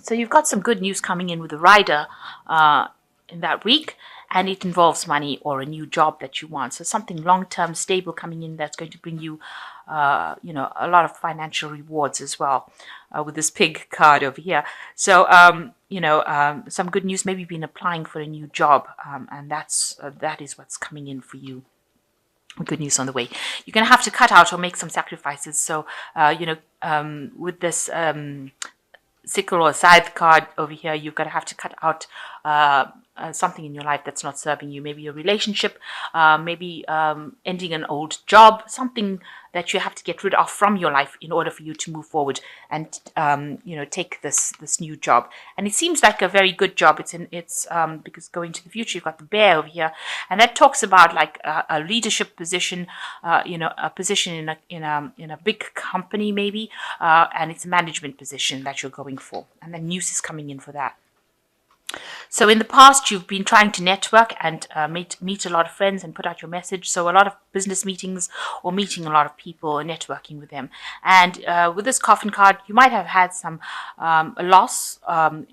So you've got some good news coming in with the rider in that week, and it involves money or a new job that you want. So something long-term, stable coming in that's going to bring you, a lot of financial rewards as well. With this pig card over here, so some good news. Maybe you've been applying for a new job, and that is what's coming in for you. Good news on the way. You're going to have to cut out or make some sacrifices. So, with this sickle or scythe card over here, you're going to have to cut out something in your life that's not serving you. Maybe a relationship, maybe ending an old job, something that you have to get rid of from your life in order for you to move forward and take this new job. And it seems like a very good job. It's because going to the future, you've got the bear over here, and that talks about like a leadership position, a position in a big company maybe, and it's a management position that you're going for, and the news is coming in for that. So in the past, you've been trying to network and meet a lot of friends and put out your message. So a lot of business meetings or meeting a lot of people and networking with them. And with this coffin card, you might have had some a loss.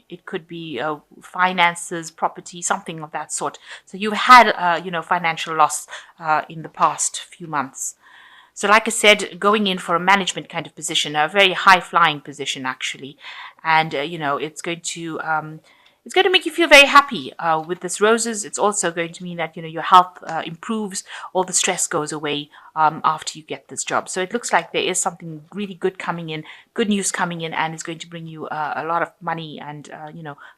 It could be finances, property, something of that sort. So you've had financial loss in the past few months. So like I said, going in for a management kind of position, a very high flying position actually. And, it's going to make you feel very happy with this roses. It's also going to mean that your health improves, all the stress goes away after you get this job. So it looks like there is something really good coming in, good news coming in, and it's going to bring you a lot of money and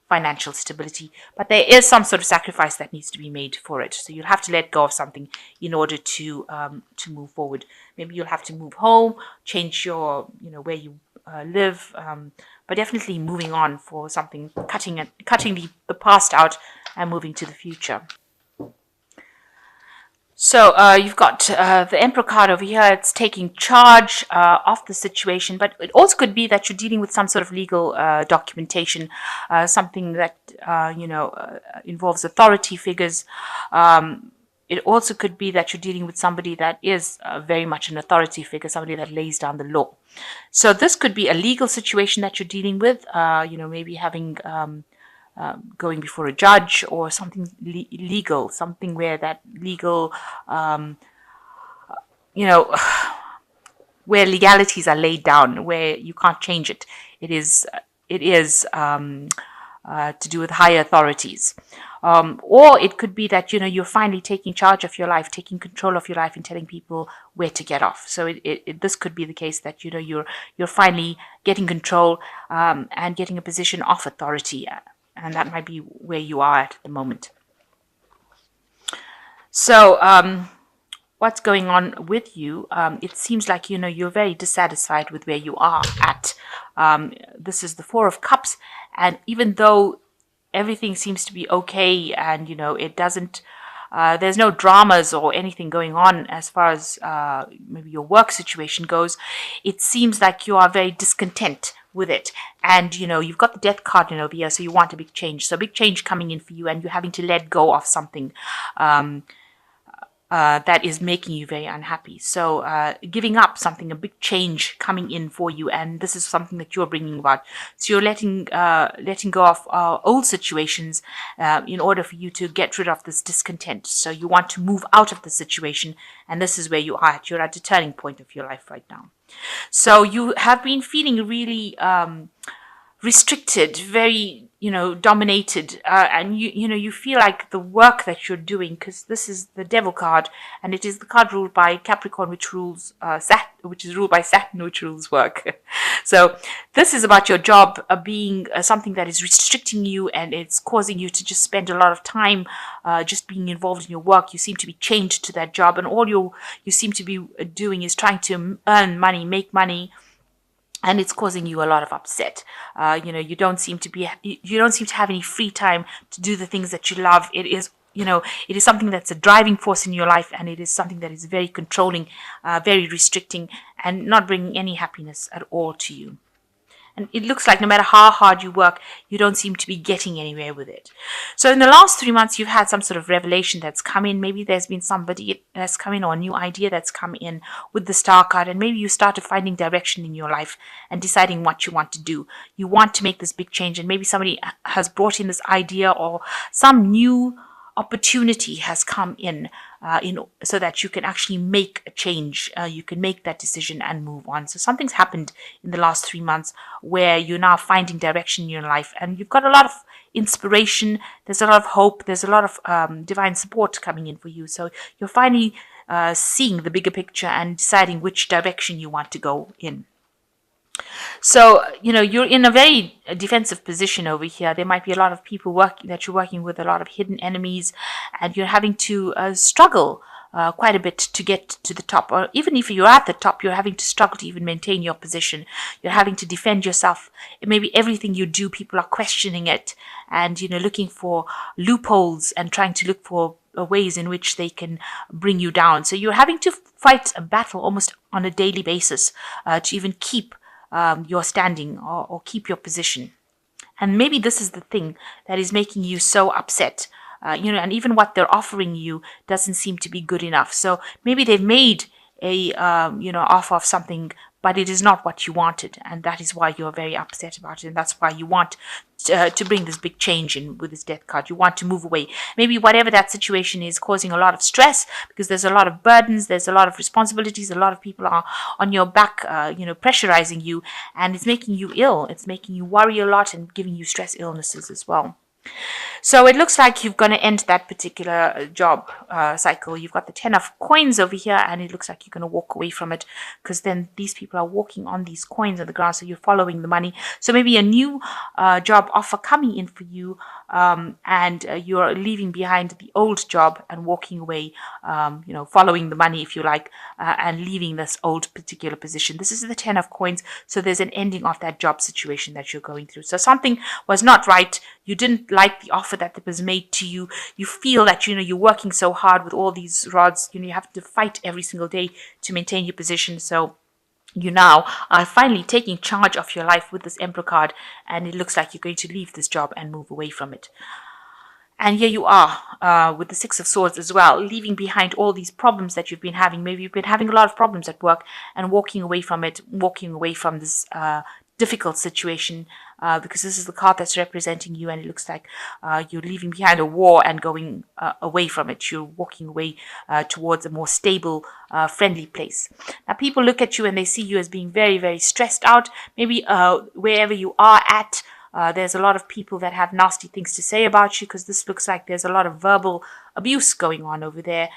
financial stability. But there is some sort of sacrifice that needs to be made for it. So you'll have to let go of something in order to move forward. Maybe you'll have to move home, change your where you live, but definitely moving on for something, cutting the past out and moving to the future. So you've got the Emperor card over here. It's taking charge of the situation, but it also could be that you're dealing with some sort of legal documentation, something that involves authority figures. It also could be that you're dealing with somebody that is very much an authority figure, somebody that lays down the law. So this could be a legal situation that you're dealing with, maybe having going before a judge or something legal, something where that legal, where legalities are laid down, where you can't change it. It is to do with higher authorities. Or it could be that you're finally taking charge of your life, taking control of your life, and telling people where to get off. So this could be the case that you're finally getting control and getting a position of authority, and that might be where you are at the moment. So what's going on with you? It seems like you're very dissatisfied with where you are at. This is the Four of Cups, and even though everything seems to be okay, and it doesn't, there's no dramas or anything going on as far as maybe your work situation goes, it seems like you are very discontent with it. And you've got the Death card over here, so you want a big change. So a big change coming in for you, and you're having to let go of something that is making you very unhappy. So giving up something, a big change coming in for you, and this is something that you're bringing about. So you're letting go of old situations in order for you to get rid of this discontent. So you want to move out of the situation, and this is where you are at. You're at the turning point of your life right now. So you have been feeling really restricted, very dominated, and you feel like the work that you're doing, because this is the Devil card, and it is the card ruled by Capricorn, which rules which is ruled by Saturn, which rules work. So this is about your job being something that is restricting you, and it's causing you to just spend a lot of time just being involved in your work. You seem to be chained to that job, and all you seem to be doing is trying to earn money, make money, and it's causing you a lot of upset. You don't seem to have any free time to do the things that you love. It is something that's a driving force in your life, and it is something that is very controlling, very restricting, and not bringing any happiness at all to you. And it looks like no matter how hard you work, you don't seem to be getting anywhere with it. So in the last 3 months, you've had some sort of revelation that's come in. Maybe there's been somebody that's come in, or a new idea that's come in with the star card. And maybe you started finding direction in your life and deciding what you want to do. You want to make this big change. And maybe somebody has brought in this idea, or some new opportunity has come in, so that you can actually make a change. You can make that decision and move on. So something's happened in the last 3 months where you're now finding direction in your life, and you've got a lot of inspiration. There's a lot of hope. There's a lot of divine support coming in for you. So you're finally seeing the bigger picture and deciding which direction you want to go in. So, you're in a very defensive position over here. There might be a lot of people that you're working with, a lot of hidden enemies, and you're having to struggle quite a bit to get to the top. Or even if you're at the top, you're having to struggle to even maintain your position. You're having to defend yourself. Maybe everything you do, people are questioning it, and, looking for loopholes and trying to look for ways in which they can bring you down. So you're having to fight a battle almost on a daily basis to even keep your standing, or keep your position. And maybe this is the thing that is making you so upset. And even what they're offering you doesn't seem to be good enough. So maybe they've made a offer of something, but it is not what you wanted, and that is why you're very upset about it, and that's why you want to bring this big change in with this death card. You want to move away. Maybe whatever that situation is causing a lot of stress, because there's a lot of burdens, there's a lot of responsibilities, a lot of people are on your back, pressurizing you, and it's making you ill. It's making you worry a lot and giving you stress illnesses as well. So it looks like you're going to end that particular job cycle. You've got the 10 of coins over here, and it looks like you're going to walk away from it, because then these people are walking on these coins on the ground, so you're following the money. So maybe a new job offer coming in for you, and you're leaving behind the old job and walking away, following the money, if you like, and leaving this old particular position. This is the 10 of coins, so there's an ending of that job situation that you're going through. So something was not right. You didn't like the offer that was made to you. You feel that, you're working so hard with all these rods. You have to fight every single day to maintain your position. So you now are finally taking charge of your life with this Emperor card, and it looks like you're going to leave this job and move away from it. And here you are with the Six of Swords as well, leaving behind all these problems that you've been having. Maybe you've been having a lot of problems at work and walking away from it, walking away from this difficult situation, because this is the card that's representing you, and it looks like you're leaving behind a war and going away from it. You're walking away towards a more stable, friendly place. Now, people look at you and they see you as being very, very stressed out. Maybe wherever you are at, there's a lot of people that have nasty things to say about you, because this looks like there's a lot of verbal abuse going on over there.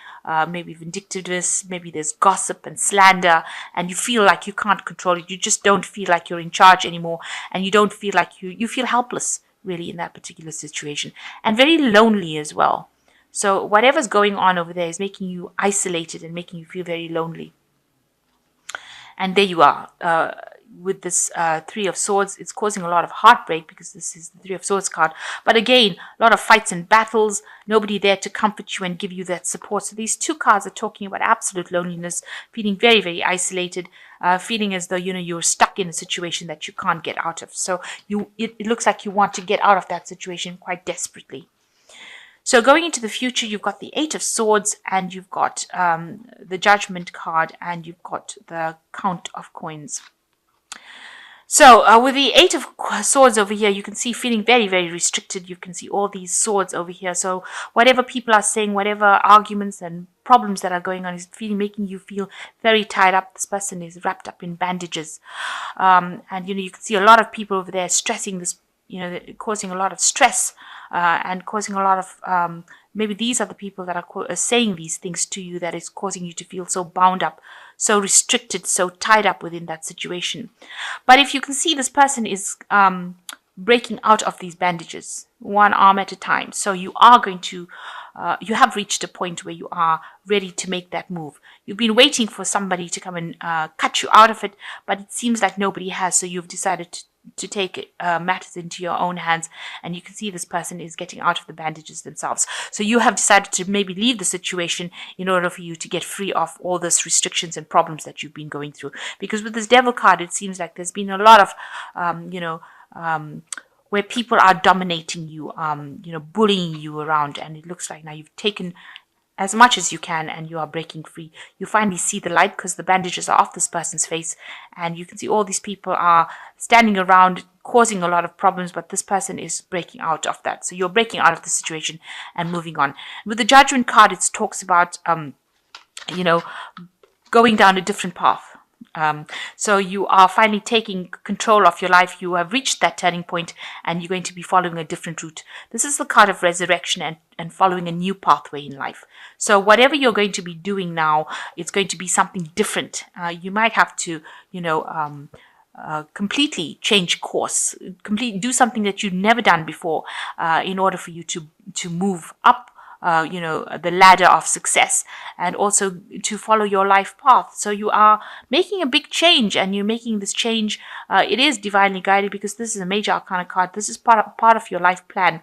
Maybe vindictiveness, maybe there's gossip and slander, and you feel like you can't control it. You just don't feel like you're in charge anymore, and you don't feel like you feel helpless, really, in that particular situation, and very lonely as well. So whatever's going on over there is making you isolated and making you feel very lonely. And there you are. With this Three of Swords, it's causing a lot of heartbreak, because this is the Three of Swords card. But again, a lot of fights and battles, nobody there to comfort you and give you that support. So these two cards are talking about absolute loneliness, feeling very, very isolated, feeling as though, you're stuck in a situation that you can't get out of. So it looks like you want to get out of that situation quite desperately. So going into the future, you've got the Eight of Swords, and you've got the Judgment card, and you've got the Count of Coins. So with the Eight of Swords over here, you can see feeling very, very restricted. You can see all these swords over here. So whatever people are saying, whatever arguments and problems that are going on is making you feel very tied up. This person is wrapped up in bandages. And, you can see a lot of people over there stressing this, causing a lot of stress and causing a lot of, maybe these are the people that are saying these things to you, that is causing you to feel so bound up, so restricted, so tied up within that situation. But if you can see, this person is breaking out of these bandages, one arm at a time. So you are going to, you have reached a point where you are ready to make that move. You've been waiting for somebody to come and cut you out of it, but it seems like nobody has. So you've decided take matters into your own hands, and you can see this person is getting out of the bandages themselves. So you have decided to maybe leave the situation in order for you to get free of all those restrictions and problems that you've been going through. Because with this devil card, it seems like there's been a lot of where people are dominating you, bullying you around, and it looks like now you've taken as much as you can and you are breaking free. You finally see the light because the bandages are off this person's face, and you can see all these people are standing around causing a lot of problems, but this person is breaking out of that. So you're breaking out of the situation and moving on. With the Judgment card, it talks about going down a different path. So you are finally taking control of your life. You have reached that turning point and you're going to be following a different route. This is the card of resurrection and following a new pathway in life. So whatever you're going to be doing now, it's going to be something different. You might have to, completely change course, do something that you've never done before in order for you to move up the ladder of success, and also to follow your life path. So you are making a big change, and you're making this change. It is divinely guided because this is a major arcana card. This is part of your life plan.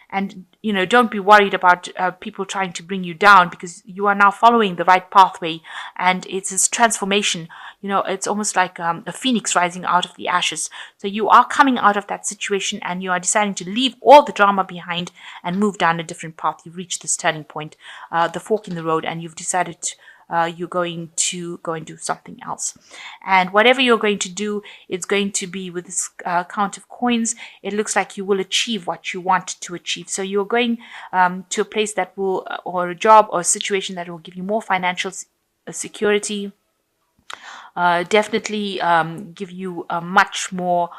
And don't be worried about people trying to bring you down, because you are now following the right pathway, and it's this transformation. It's almost like a phoenix rising out of the ashes. So you are coming out of that situation and you are deciding to leave all the drama behind and move down a different path. You've reached this turning point, the fork in the road, and you've decided you're going to go and do something else. And whatever you're going to do, it's going to be with this count of coins. It looks like you will achieve what you want to achieve. So you're going to a place that will, or a job or a situation that will give you more financial security, definitely give you a much more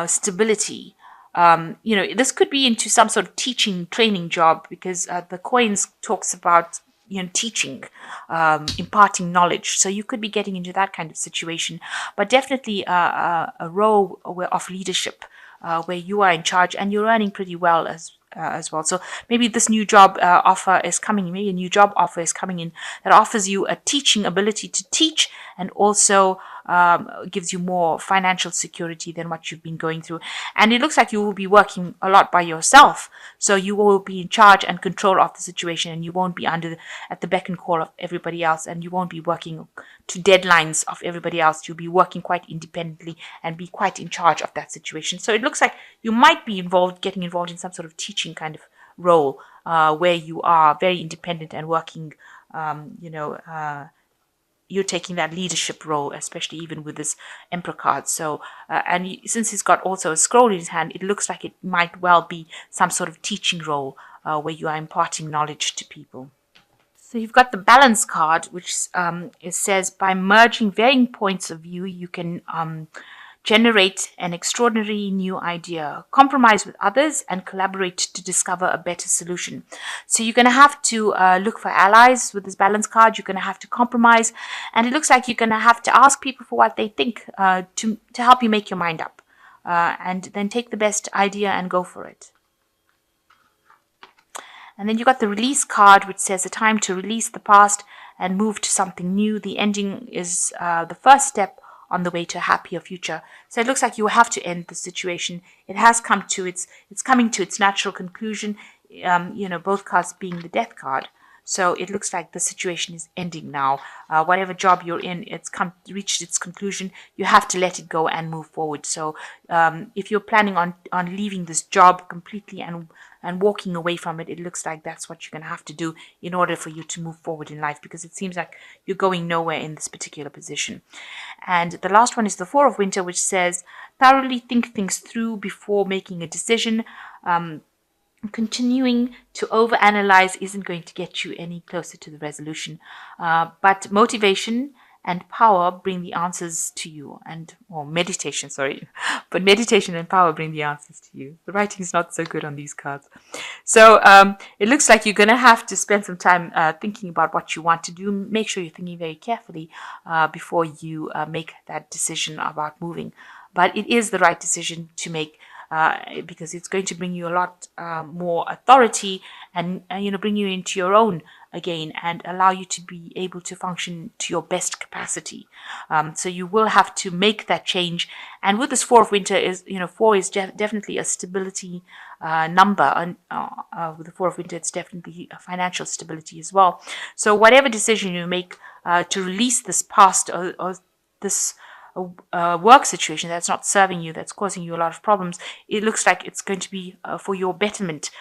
stability. This could be into some sort of teaching, training job, because the coins talks about teaching, imparting knowledge. So you could be getting into that kind of situation, but definitely a role of leadership where you are in charge and you're earning pretty well as well. So maybe this new job offer is coming. Maybe a new job offer is coming in that offers you a teaching ability to teach, and also gives you more financial security than what you've been going through. And it looks like you will be working a lot by yourself. So you will be in charge and control of the situation, and you won't be at the beck and call of everybody else, and you won't be working to deadlines of everybody else. You'll be working quite independently and be quite in charge of that situation. So it looks like you might be getting involved in some sort of teaching kind of role where you are very independent and working, you're taking that leadership role, especially even with this Emperor card. So, since he's got also a scroll in his hand, it looks like it might well be some sort of teaching role where you are imparting knowledge to people. So you've got the Balance card, which it says, by merging varying points of view, you can generate an extraordinary new idea, compromise with others, and collaborate to discover a better solution. So you're going to have to look for allies with this Balance card. You're going to have to compromise, and it looks like you're going to have to ask people for what they think to help you make your mind up, and then take the best idea and go for it. And then you got the Release card, which says a time to release the past and move to something new. The ending is the first step on the way to a happier future. So it looks like you have to end the situation. It has come to it's coming to its natural conclusion. Both cards being the Death card. So it looks like the situation is ending now. Whatever job you're in, it's reached its conclusion. You have to let it go and move forward. So if you're planning on leaving this job completely and walking away from it, it looks like that's what you're going to have to do in order for you to move forward in life, because it seems like you're going nowhere in this particular position. And the last one is the Four of Winter, which says, thoroughly think things through before making a decision. Continuing to overanalyze isn't going to get you any closer to the resolution, but motivation and power bring the answers to you, meditation and power bring the answers to you. The writing is not so good on these cards. So it looks like you're going to have to spend some time thinking about what you want to do. Make sure you're thinking very carefully before you make that decision about moving. But it is the right decision to make, because it's going to bring you a lot more authority and bring you into your own again and allow you to be able to function to your best capacity. So you will have to make that change. And with this Four of Winter is, four is definitely a stability number. And with the Four of Winter, it's definitely a financial stability as well. So whatever decision you make to release this past or this work situation that's not serving you, that's causing you a lot of problems, it looks like it's going to be for your betterment,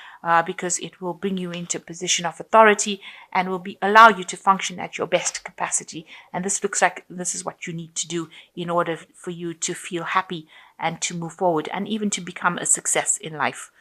because it will bring you into a position of authority and will allow you to function at your best capacity. And this looks like this is what you need to do in order for you to feel happy and to move forward and even to become a success in life.